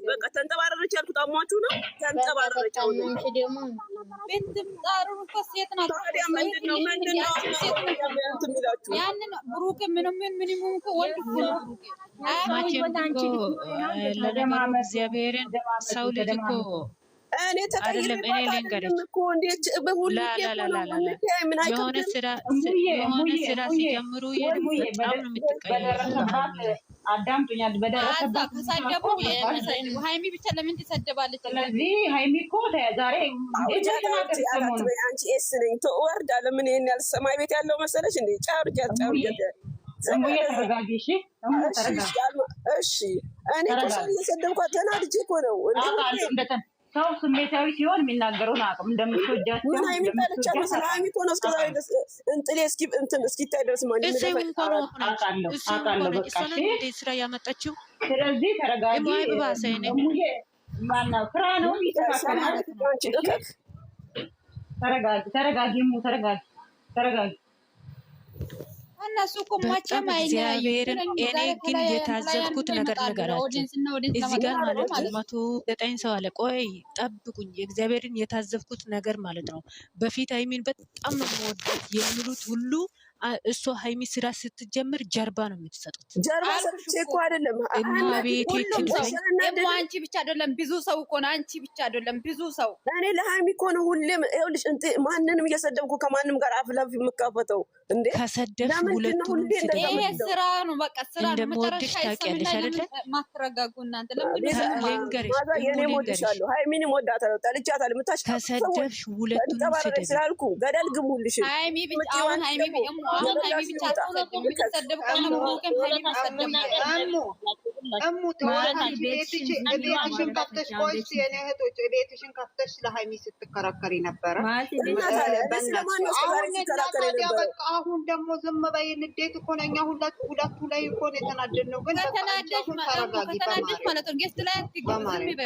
በቃ ተንጠባረረች ያልኩት አሟችሁ ነው። ተንጠባረረች ያንን ብሩክ ምንም እኮ ወንድ ለነገሩ እግዚአብሔርን ሰው ልጅ እኮ እኔ ተቀይሬ እኮ እንዴት የሆነ ስራ ሲጀምሩ በጣም ነው የምትቀየረው። አዳምጡኛል። በደረሰባት ተሳደቡ። ሃይሚ ብቻ ለምን ትሰደባለች? ስለዚህ ሃይሚ እኮ ዛሬ አንቺ ኤስ ነኝ ተወርዳ ለምን ይሄን ያህል ሰማይ ቤት ያለው መሰለሽ እንዴ? ጫርጃት ተረጋጊ። እሺ እኔ እኮ ሰው እየሰደብኳት ተናድጄ እኮ ነው። ሰው ስሜታዊ ሲሆን የሚናገረውን አቅም እንደምትወጃቸው ምን ሃይሚ ታለቻት መሰለህ? ሃይሚ እኮ ነው እስከዛሬ ድረስ እንጥሌ እስኪታይ ድረስ ማለት ነው። አውቃለሁ በቃ ስራ ያመጣችው። ስለዚህ ተረጋጊ። ማነው ስራ ነው ይተካከላል። ተረጋጊ። እነሱ እኮ ማቸም እግዚአብሔርን እኔ ግን የታዘብኩት ነገር ነገራቸው እዚህ ጋር ማለት ነው። 109 ሰው አለ። ቆይ ጠብቁኝ። የእግዚአብሔርን የታዘብኩት ነገር ማለት ነው። በፊት ሃይሚን በጣም ነው የምወዳት የሚሉት ሁሉ እሷ ሃይሚ ስራ ስትጀምር ጀርባ ነው የምትሰጡት። ጀርባ ሰጥቼ እኮ አይደለም እና ቤቴ አንቺ ብቻ አይደለም ብዙ ሰው እኮ ነው። አንቺ ብቻ አይደለም ብዙ ሰው። እኔ ለሃይሚ እኮ ነው ሁሌም ይኸውልሽ ማንንም እየሰደብኩ ከማንም ጋር አፍ ለአፍ የምካፈተው እንዴ። ከሰደብሽ ሁለቱንም ይሄ ስራ ነው በቃ ስራ ነው። እንደምወድሽ ታውቂያለሽ አይደለ? ማትረጋጉ እናንተ ለምን ልንገርሽ፣ የኔ ሞድሻለሁ ሃይሚን ሞዳታለሁ ጠልቻታለሁ። ከሰደብሽ ሁለቱንም ስደብ ስላልኩ ገደል ግሙልሽ። ሃይሚ ብቻ አሁን ሃይሚ አሁን ሃይሚ ብቻ ተሰደብ የምትሰደብ ከሆነ ብሩክም ሃይሚ ተሰደብ ቤትሽን ከፍተሽ ቆይሽ የኔ እህቶች ቤትሽን ከፍተሽ ለሃይሚ ስትከራከሪ ነበረ። አሁን ደግሞ ዝም በይ። ንዴት እኮ ነው። እኛ ሁለቱ ላይ እኮ ነው የተናደድነው። ግን ተናደድሽ ማለት ነው። ጌስት ላይ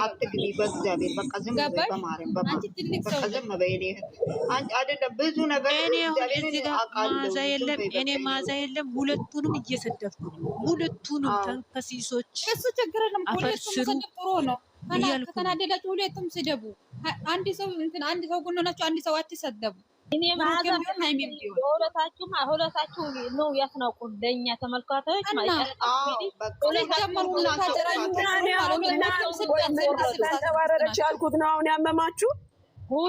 አትግቢ በእግዚአብሔር በቃ ዝም በይ። በማርያም በቃ ዝም በይ። እኔ አይደለም ብዙ ነገር ማዛ የለም እኔ ማዛ የለም። ሁለቱንም እየሰደብኩ ነው። ሁለቱንም ተንከሲሶች እሱ ችግር የለም። ሁለቱም ጥሩ ነው። ከተናደዳችሁ ሁለቱም ስደቡ። አንድ ሰው ጎን ሆናችሁ አንድ ሰው አትሰደቡ። እኔ ማዛ ሁለታችሁ ነው ያስናቁ ለኛ ተመልካቾች ማለት ነው። ተንጠባረረች ያልኩት ነው አሁን ያመማችሁ።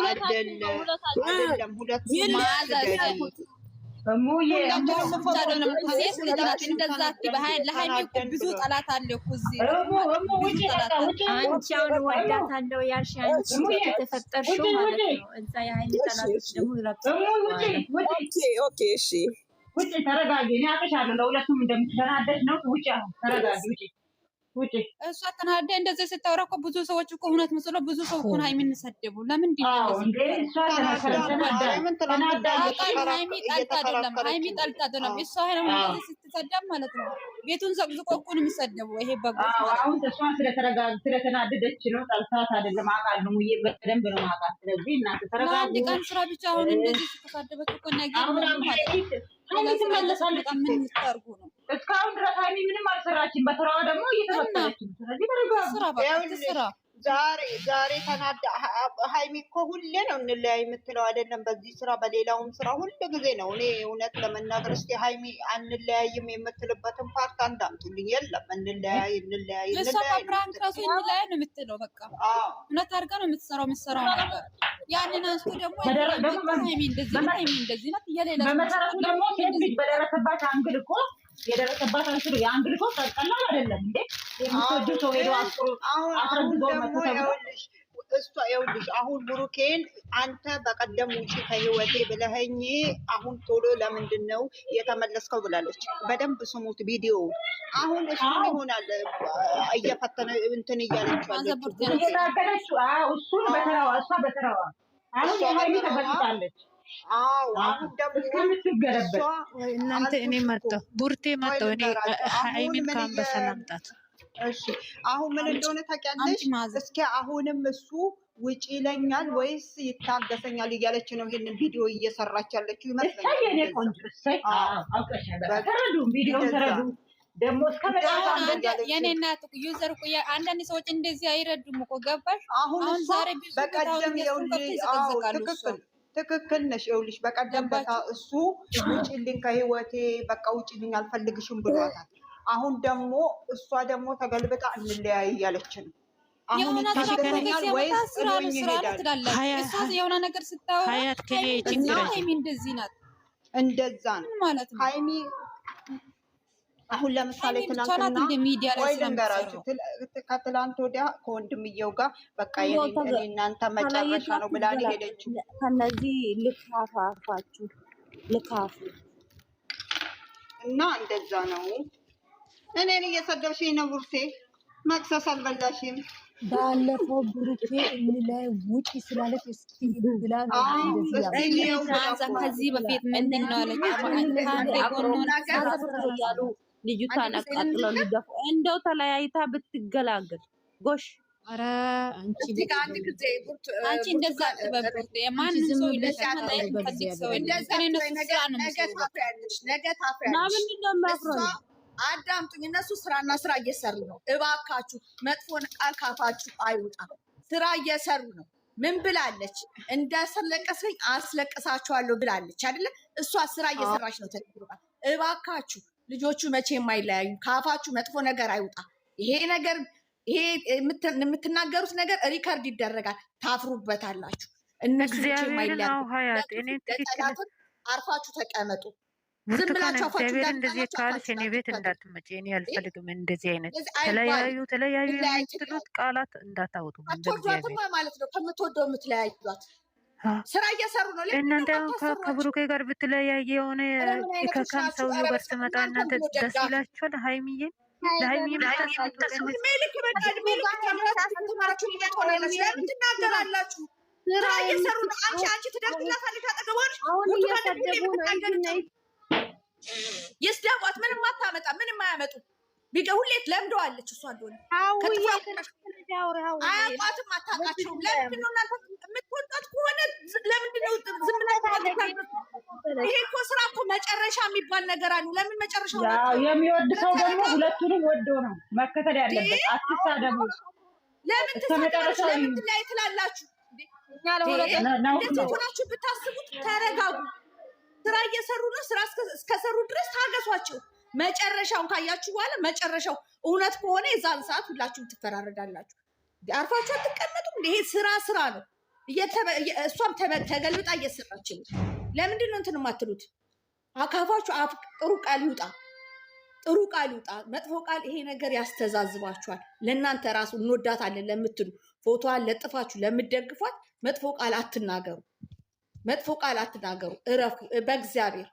አይደለም ሁለቱም ማዛ ብዙ ጠላት አለ እኮ እዚህ። አንቺ አሁን ወዳታለሁ ያልሽ አንቺ የተፈጠርሽው ማለት ነው። እዛ የሀይሚ ጠላቶች ደግሞ ኦኬ እሺ ውጪ ተረጋጊ። እኔ አውቅሻለሁ ለሁለቱም እንደምትተናደሽ ነው። ውጪ አሁን ተረጋጊ። ውጪ እሷ ተናደ እንደዚህ ስታወራ እኮ ብዙ ሰዎች እኮ እውነት መስሎ ብዙ ሰው እኮ ሃይሚን ሰደቡ። ለምንድን ነው እንዴ? እሷ ሃይሚ ጠልታ አይደለም እሷ ስትሰደብ ማለት ነው። ቤቱን ዘቅዝቆ እኮ ነው የሚሰደበው። ይሄ በጎች አሁን እሷ ስለተናደደች ነው። ጠልታት አይደለም። አውቃለሁ ሙዬ በደንብ ነው የማውቃት። ስለዚህ እናንተ ተረጋጉ። አንድ ቀን ስራ ብቻ አሁን እንደዚህ ስትሰደበች እኮ ነገር ምን ይታርጉ ነው? እስካሁን ድረስ ሃይሚ ምንም አልሰራችም። በስራዋ ደግሞ እየተፈጠረች ነው። ስለዚህ ስራ ዛሬ ተናዳ ሃይሚ እኮ ሁሌ ነው እንለያይ የምትለው አይደለም። በዚህ ስራ በሌላውም ስራ ሁሉ ጊዜ ነው። እኔ እውነት ለመናገር እስኪ ሃይሚ አንለያይም የምትልበትን ፓርት አንዳምጡልኝ። የለም እንለያይ እሷ ፕራንክ ራሱ እንለያይ ነው የምትለው። በቃ እውነት አድርጋ ነው የምትሰራው ነገር ያንን አንስቶ ደግሞ ሃይሚ እንደዚህ ናት እየሌላ በመሰረቱ ደግሞ ሴት ልጅ በደረሰባት አንግል እኮ የደረሰባት አንግል እኮ ቀላል አይደለም እንዴ። የምትወዱ ሰው ሄዶ አስረግዞ እሷ ይኸውልሽ አሁን ብሩኬን አንተ በቀደም ውጪ ከህይወቴ ብለኸኝ አሁን ቶሎ ለምንድን ነው የተመለስከው ብላለች። በደንብ ስሙት ቪዲዮ። አሁን እሱ ይሆናል እየፈተነ እንትን እያለችዋለች እሱን በተራዋ እሷ በተራዋ አሁን የሃይሚ ተበልጣለች። አሁን ደግሞ እናንተ እኔ መጣሁ ቡርቴ መጣሁ እኔ ሃይሚን ካንበሳ ላምጣት እሺ አሁን ምን እንደሆነ ታውቂያለሽ? እስኪ አሁንም እሱ ውጪ ይለኛል ወይስ ይታገሰኛል እያለች ነው ይሄንን ቪዲዮ እየሰራች ያለችው ይመስለኛል። ደግሞ የኔ እናት ዩዘር እኮ አንዳንድ ሰዎች እንደዚህ አይረዱም እኮ ገባሽ? አሁን ዛሬ በቀደም ትክክል ነሽ። ይኸውልሽ በቀደም እሱ ውጪልኝ ከህይወቴ በቃ ውጪልኝ አልፈልግሽም ብሏታል። አሁን ደግሞ እሷ ደግሞ ተገልብጣ እንለያይ እያለች ነው። አሁን ይታገሰኛል ወይስ ጥሎኝ ይሄዳል? የሆነ ነገር ስታወራ ሀያት ከኔ ችግር ሃይሚ እንደዚህ ናት። እንደዛ ነው ማለት ነው ሃይሚ። አሁን ለምሳሌ ትናንትና ወይ ልንገራችሁ፣ ከትላንት ወዲያ ከወንድምየው ጋር በቃ የኔ እናንተ መጨረሻ ነው ብላ ሄደችው። ከነዚህ ልካፋፋችሁ ልካፉ እና እንደዛ ነው። እኔን እየሰደብሽኝ ነው ቡርቴ። መክሰስ አልበላሽም። ባለፈው ብሩኬ ላይ ውጪ ስላለች እስኪ ብላ ከዚህ በፊት ምንድን ነው አለች ያሉ ልጅቷን አቃጥለው ሊገፉ እንደው ተለያይታ ብትገላገል ጎሽ። ኧረ አንቺ እንደዛ በብሩኬ ማን ሰው ይለሻል ከዚህ ሰው እንደዛ ነገ ታፍሪያለሽ። አዳምጡኝ። እነሱ ስራና ስራ እየሰሩ ነው። እባካችሁ መጥፎን ቃል ካፋችሁ አይውጣ። ስራ እየሰሩ ነው። ምን ብላለች? እንዳስለቀሰኝ አስለቅሳችኋለሁ ብላለች አይደለ? እሷ ስራ እየሰራች ነው። ተግባር። እባካችሁ ልጆቹ መቼ የማይለያዩ ካፋችሁ መጥፎ ነገር አይውጣ። ይሄ ነገር ይሄ የምትናገሩት ነገር ሪከርድ ይደረጋል። ታፍሩበታላችሁ። እነሱ መቼ የማይለያዩ አርፋችሁ ተቀመጡ። ዝም ብላችሁ እግዚአብሔር እንደዚህ ካልሽ እኔ ቤት እንዳትመጪ። እኔ አልፈልግም እንደዚህ አይነት ተለያዩ የምትሉት ቃላት እንዳታወጡ። አትወዷትማ ማለት ነው። ከምትወደው የምትለያዩት ስራ እየሰሩ ነው። እናንተ ከብሩኬ ጋር ብትለያየ የሆነ ከካም ሰውዬው ጋር ስመጣ እናንተ ደስ ይላችኋል? ሃይሚዬን ለሃይሚዬ ትናገራላችሁ። ስራ እየሰሩ ነው። አንቺ ትደርግላታለች አጠገቧን የስዳቋት ምንም አታመጣ፣ ምንም አያመጡ። ሁሌ ለምደዋለች። እሷ እንደሆነ አያውቋትም፣ አታውቃቸውም። ለምንድን ነው እናንተ የምትወጣት ከሆነ ለምንድን ነው ዝም ብላችሁ? ይሄ እኮ ስራ እኮ መጨረሻ የሚባል ነገር አሉ። ለምን መጨረሻው የሚወድ ሰው ደግሞ ሁለቱንም ወዶ ነው መከተል ያለበት። አትሳደቡ። ለምን ትሳደባላችሁ? ለምን ላይ ትላላችሁ? እንደዚህ ሆናችሁ ብታስቡት ተረጋጉ። ስራ እየሰሩ ነው። ስራ እስከሰሩ ድረስ ታገሷቸው። መጨረሻውን ካያችሁ በኋላ መጨረሻው እውነት ከሆነ የዛን ሰዓት ሁላችሁም ትፈራረዳላችሁ። አርፋችሁ አትቀመጡም። ይሄ ስራ ነው። እሷም ተገልብጣ እየሰራች ነው። ለምንድን ነው እንትን የማትሉት? አካፋችሁ ጥሩ ቃል ይውጣ፣ ጥሩ ቃል ይውጣ። መጥፎ ቃል ይሄ ነገር ያስተዛዝባችኋል። ለእናንተ ራሱ እንወዳታለን ለምትሉ ፎቶዋን ለጥፋችሁ ለምትደግፏት መጥፎ ቃል አትናገሩ። መጥፎ ቃል አትናገሩ። እረፉ በእግዚአብሔር።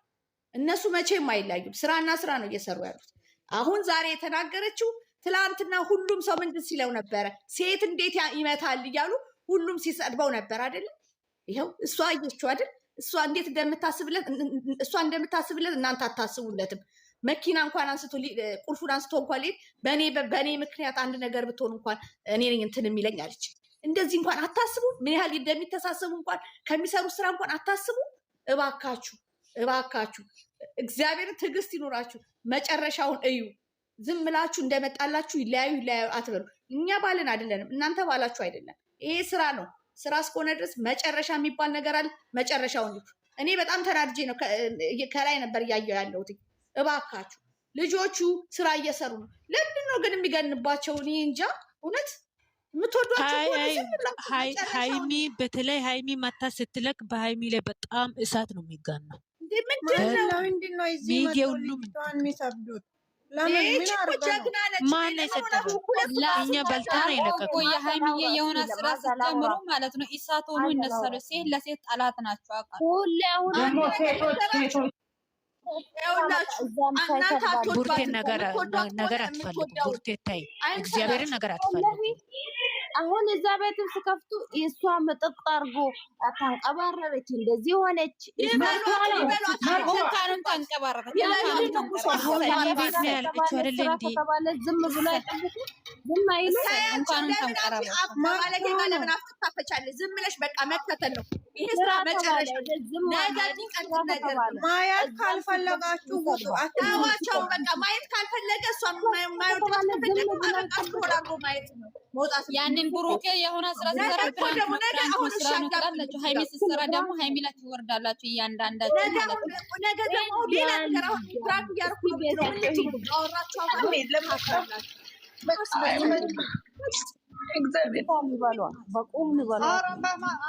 እነሱ መቼም አይለያዩም። ስራና ስራ ነው እየሰሩ ያሉት። አሁን ዛሬ የተናገረችው ትላንትና ሁሉም ሰው ምንድን ሲለው ነበረ? ሴት እንዴት ይመታል እያሉ ሁሉም ሲሰድበው ነበር አይደለም? ይኸው እሷ አየችው አይደል? እሷ እንዴት እንደምታስብለት እናንተ አታስቡለትም። መኪና እንኳን አንስቶ ቁልፉን አንስቶ እንኳን በእኔ ምክንያት አንድ ነገር ብትሆን እንኳን እኔ ነኝ እንትን የሚለኝ አለች። እንደዚህ እንኳን አታስቡ። ምን ያህል እንደሚተሳሰቡ እንኳን ከሚሰሩት ስራ እንኳን አታስቡ። እባካችሁ እግዚአብሔርን ትዕግስት ይኖራችሁ። መጨረሻውን እዩ። ዝም ብላችሁ እንደመጣላችሁ ይለያዩ አትበሉ። እኛ ባልን አይደለንም፣ እናንተ ባላችሁ አይደለም። ይሄ ስራ ነው። ስራ እስከሆነ ድረስ መጨረሻ የሚባል ነገር አለ። መጨረሻውን እዩ። እኔ በጣም ተናድጄ ነው ከላይ ነበር እያየሁ ያለሁት። እባካችሁ ልጆቹ ስራ እየሰሩ ነው። ለምንድን ነው ግን የሚገንባቸው? እኔ እንጃ እውነት ሃይሚ በተለይ ሃይሚ ማታ ስትለቅ በሃይሚ ላይ በጣም እሳት ነው የሚጋናው። ሚዲያ ሁሉም ማን የሰጠው? እኛ በልታ ነው የለቀቁ። የሃይሚዬ የሆነ ስራ ስትጀምሩ ማለት ነው እሳት ሆኑ ይነሳሉ። ሴት ለሴት ጠላት ናቸው። ቡርቴ ነገር አትፈልጉ። ቡርቴ ታይ እግዚአብሔርን ነገር አትፈልጉ። አሁን እዛ ቤትም ስከፍቱ እሷ መጠጥ አድርጎ ታንቀባረረች፣ እንደዚህ ሆነች። እንኳንም ታንቀባረረች ከተባለ ዝም ብሎ አይጠብቁም፣ ዝም አይሉ። እንኳንም ታንቀባረረች ማለት ለምን አትታፈቻለች? ዝም ብለሽ በቃ መከተል ነው ይሄ ስራ። መጨረሻ ነገር ማየት ካልፈለጋችሁ ውጡ፣ አታዋቸው። በቃ ማየት ካልፈለገ እሷ ማየት ካልፈለገ አረቃችሁ ማየት ነው መውጣት። ያንን ብሩኬ የሆነ ስራ ሲሰራ ትላላችሁ፣ ሃይሚ ስትሰራ ደግሞ ሃይሚ ላይ ትወርዳላችሁ እያንዳንዳችሁ ማለት ነው። ነገ ደግሞ ሌላ ነገር አሁን ብራክ ያርኩ አወራችሁ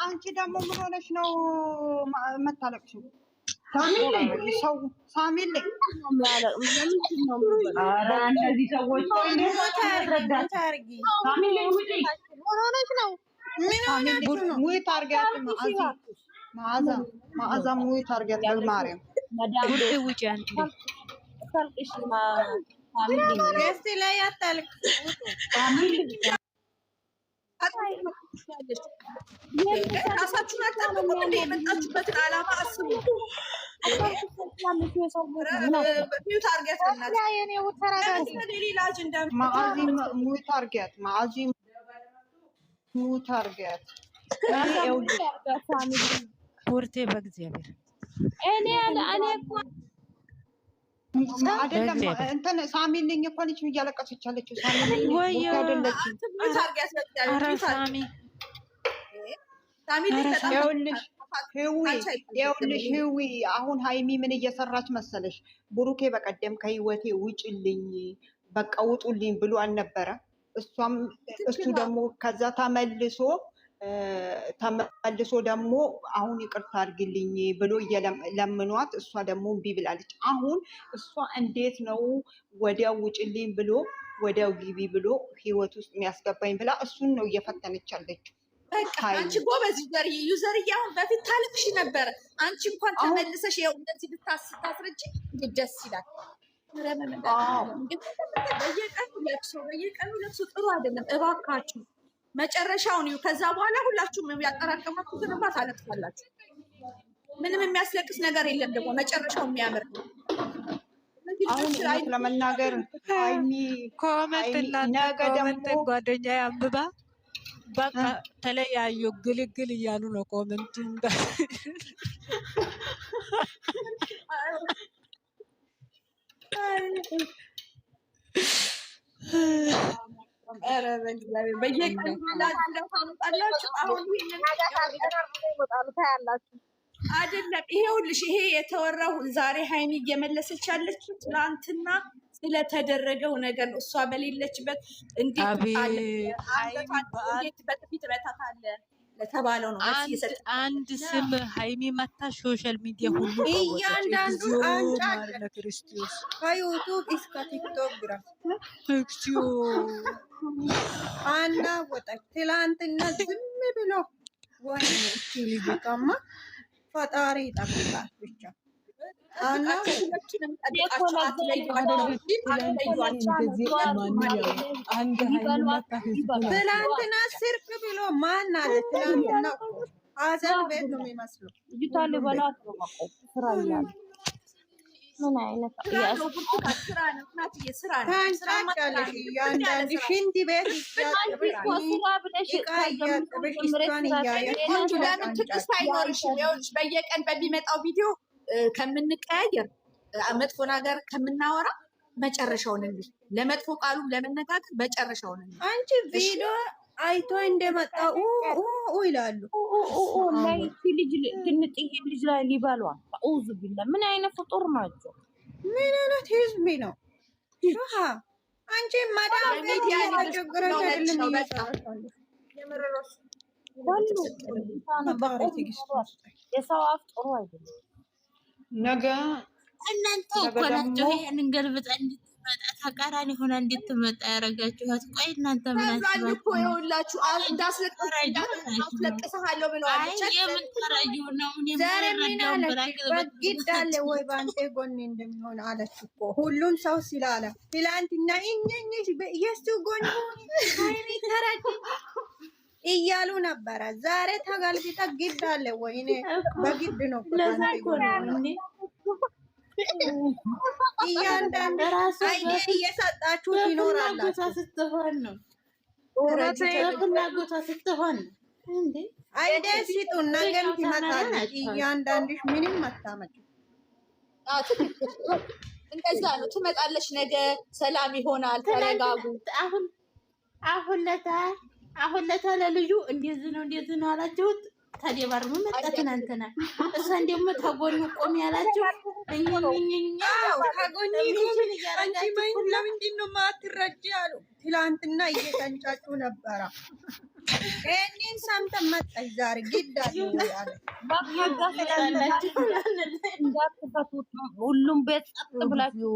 አንቺ ደግሞ ምን ሆነሽ ነው የምታለቅሽው? ሳሚል እነዚህ ሰዎች ሙይ ታርጊያት መዓዛ ሙይ ታርጊያት በማርያም ውጭ ገስት ላይ አታልቅ። ራሳችሁን አታውቁም እንደ የመጣችሁበትን ዓላማ አስቡ። ፖርቴ በእግዚአብሔር አይደለም እንትን ሳሚልኝ እኮ ልጅ እያለቀሰች አለችው። ሳሚልኝ ወይ አይደለችም። ይኸውልሽ ህዊ አሁን ሃይሚ ምን እየሰራች መሰለሽ? ብሩኬ በቀደም ከህይወቴ ውጭልኝ በቃ ውጡልኝ ብሎ አልነበረ? እሱ ደግሞ ከዛ ተመልሶ ደግሞ አሁን ይቅርታ አድርግልኝ ብሎ ለምኗት፣ እሷ ደግሞ እምቢ ብላለች። አሁን እሷ እንዴት ነው ወዲያው ውጭልኝ ብሎ ወዲያው ግቢ ብሎ ህይወት ውስጥ የሚያስገባኝ ብላ እሱን ነው እየፈተነች ያለችው። አንቺ ጎበዝ ዩዘርዬ፣ አሁን በፊት ታልቅሽ ነበረ። አንቺ እንኳን ተመልሰሽ ይኸው እንደዚህ ብታስረጅ ደስ ይላል። በየቀኑ ለቅሶ ጥሩ አይደለም። እባካችሁ መጨረሻውን ይሁ። ከዛ በኋላ ሁላችሁም ያጠራቀማችሁትን እንባ ታለቅሳላችሁ። ምንም የሚያስለቅስ ነገር የለም። ደግሞ መጨረሻው የሚያምር ነው። ለመናገር ኮመንት ጓደኛ አንብባ በቃ ተለያዩ ግልግል እያሉ ነው ኮመንቱ። አይደለም ይሄውልሽ፣ ይሄ የተወራው ዛሬ ሃይሚ እየመለሰች ያለችው ትናንትና ስለተደረገው ነገር ነው። እሷ በሌለችበት እንዴት በጥፊት በታታለ ለተባለው ነው አንድ ስም ሃይሚ መታ ሶሻል ሚዲያ ሁሉ እያንዳንዱ አንጫ ክርስቶስ ከዩቱብ እስከ ቲክቶክ ድረስ እግዚኦ አና ወጣች። ትላንትና ዝም ብሎ ወይ እቺ ልጅ ከማ ፈጣሪ ይጠብቃል ብቻ። ትላንትና ስርቅ ብሎ ማን አለ? ትላንትና አዘን ቤት ነው የሚመስለው። ምን አይነት ታንጫጫለሽ? እያንዳንድ ሽንት ቤት በየቀን በሚመጣው ቪዲዮ ከምንቀያየር መጥፎ ነገር ከምናወራ መጨረሻውን እንጂ ለመጥፎ ቃሉም ለመነጋገር መጨረሻውን እንጂ አንቺ ቪዲዮ አይቶ እንደመጣ ይላሉ። ልጅ ትንጥዬ ልጅ ላይ ሊበሏ ኡዙ ቢላ ምን አይነት ፍጡር ናቸው? ምን አይነት ህዝብ ነው? ሹሃ አንቺ ማዳም የሰው አፍ ጥሩ አይደለም። ነገ እናንተ እኮ ናችሁ ይሄንን ገልብጣ እንድትመጣ ተቃራኒ ሆና እንድትመጣ ያደረጋችኋት። ቆይ እናንተ ምን አስባችሁ እኮ ይኸውላችሁ እንዳስለቅስሃለሁ ብለዋለች። የምን ተራጁ ነው? በግዳለ ወይ በአንተ ጎን እንደሚሆን አለች እኮ ሁሉም ሰው ስላለ ትላንትና የሱ ጎን ሆኒ ተራጅ እያሉ ነበረ። ዛሬ ተገልብጠ ግድ አለ ወይኔ በግድ ነው እያንዳንዱ አይዲያ እየሰጣችሁ ይኖራላችሁ። ስትሆን ነው ፍላጎቷ ስትሆን እንዴ አይዲያ ሲጡን ነገም ትመጣለች። እያንዳንድሽ ምንም አታመጭ። እንደዛ ነው ትመጣለች። ነገ ሰላም ይሆናል። ተረጋጉ። አሁን ለታ ለልጁ እንደዚህ ነው አላችሁት። ተደባርሙ መጣ ትናንትና። እሷን ደግሞ ከጎኑ ቆም ያላችሁ ከጎኒ ቆም። ለምንድን ነው ማትረጂ አሉ። ትላንትና እየተንጫጩ ነበረ። ይህንን ሰምተን መጣች ዛሬ ግድ አለ እንዳትፈቱት ነው። ሁሉም ቤት ጸጥ ብላችሁ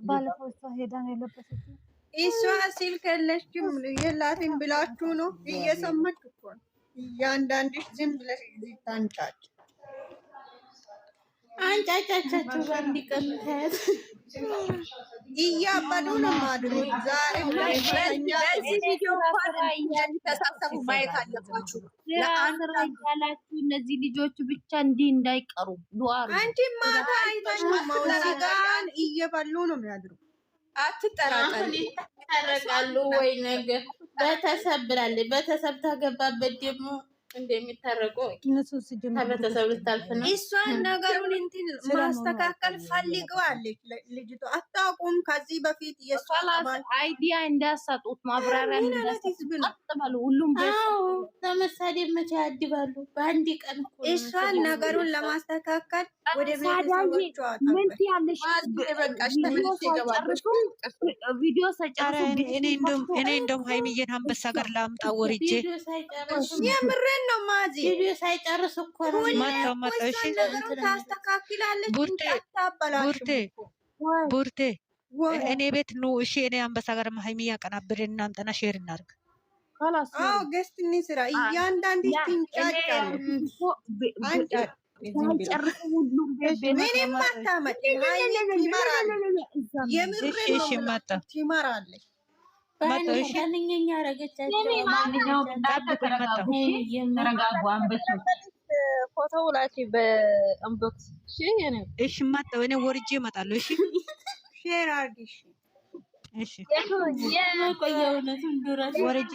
ባለፈው እሷ ሄዳ ነው የለበሰችው። እሷ ስልክ የለችም የላትም ብላችሁ ነው እየሰማች እኮ ነው። እያንዳንድሽ ዝም ብለሽ ታንጫጭ አንጫጫቻችሁ በአንድ ቀን ታያት እያበዱ ነው ማድሮት። ዛሬ በዚህ ቪዲዮ ተሳሰቡ ማየት አለባችሁ። ያላችሁ እነዚህ ልጆቹ ብቻ እንዲህ እንዳይቀሩ ዱአሩ። አንቺ ማታ አይተሽ መውሲጋን እየበሉ ነው የሚያድሩ። አትጠራጠሪ። ይታረቃሉ ወይ ነገር ቤተሰብ ብላለች። ቤተሰብ ታገባበት ደግሞ እንደሚታረቀው ከቤተሰብ ልታልፍ ነው። እሷን ነገሩን እንትን ማስተካከል ፈልገዋለች ልጅቷ። አታውቁም ከዚህ በፊት የሷን አይዲያ እንዳያሳጡት ማብራሪያ እንዳያሳጡት ሁሉም ለመሳደብ መቼ ያድባሉ? በአንድ ቀን እሷን ነገሩን ለማስተካከል ወደ ቤተሰቦቿ ምን ትያለሽ? በቃሽ ተመልሼ እገባለሁ። ቪዲዮ ሳይጨርሱ እኔ እንደውም ሀይሚዬን አንበሳ ጋር ላምጣ ወርጄ የምሬን ነው ማዚ ቪዲዮ ሳይጨርስ እኮ ነው ማታው። እሺ ታስተካክላለች። ቡርቴ እኔ ቤት ኑ። እሺ እኔ አንበሳ ጋር ሀይሚዬ ያቀናብርን እናምጠና ሼር እናድርግ። አዎ ገስትኒ ስራ እያንዳንድ ትንጫጫሉ። ምንም አታመጭም። ትመራለች። ማንኛኛ ያረገቻቸው ፎቶ ላኪ በኢንቦክስ። እሺ ማጣው እኔ ወርጄ እመጣለሁ። እሺ ሼር አድርጊ። እሺ የቆየው ነው ድረስ ወርጄ